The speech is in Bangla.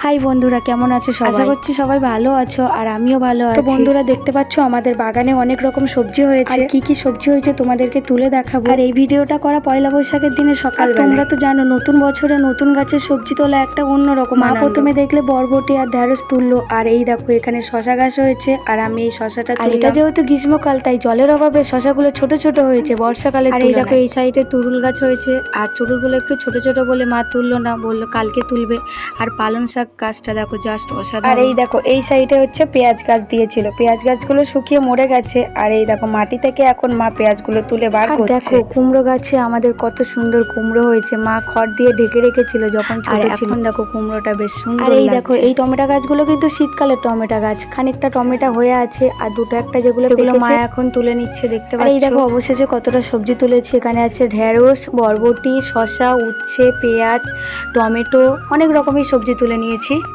হাই বন্ধুরা, কেমন আছো সবাই? আশা করছি সবাই ভালো আছো আর আমিও ভালো আছি। তো বন্ধুরা দেখতে পাচ্ছ আমাদের বাগানে অনেক রকম সবজি হয়েছে। কি কি সবজি হয়েছে তোমাদেরকে তুলে দেখাবো। আর এই ভিডিওটা করা পয়লা বৈশাখের দিনে সকালবেলা। তোমরা তো জানো নতুন বছরে নতুন গাছের সবজি তোলা একটা অন্যরকম আনন্দ। প্রথমে দেখলে বরবটি আর ঢেঁড়স তুললো, আর এই দেখো এখানে শশা গাছ হয়েছে আর আমি এই শশাটা তুললাম। এটা যেহেতু গ্রীষ্মকাল তাই জলের অভাবে শশাগুলো ছোট ছোট হয়েছে বর্ষাকালে। আর এই দেখো এই সাইডে তুরুল গাছ হয়েছে, আর তুরুলগুলো একটু ছোট ছোট বলে মা তুললো না, বললো কালকে তুলবে। আর পালং শাক গাছটা দেখো জাস্ট অসাধারণ। আর এই দেখো এই সাইডে হচ্ছে পেঁয়াজ গাছ দিয়েছিল, পেঁয়াজ গাছগুলো শুকিয়ে মরে গেছে। আর এই দেখো মাটি থেকে এখন মা পেঁয়াজগুলো তুলে বার করছে। দেখো কুমড়ো গাছে আমাদের কত সুন্দর কুমড়ো হয়েছে, মা খড় দিয়ে ঢেকে রেখেছিল যখন ছোট ছিল। এখন দেখো কুমড়োটা বেশ সুন্দর। আর এই দেখো এই টমেটো গাছগুলো কিন্তু শীতকালের টমেটো গাছ, খানিকটা টমেটো হয়ে আছে আর দুটো একটা যেগুলো মা এখন তুলে নিচ্ছে দেখতে পাচ্ছ। এই দেখো অবশেষে কতটা সবজি তুলেছি, এখানে আছে ঢেঁড়স, বরবটি, শসা, উচ্ছে, পেঁয়াজ, টমেটো, অনেক রকমের সবজি তুলে নিয়েছি।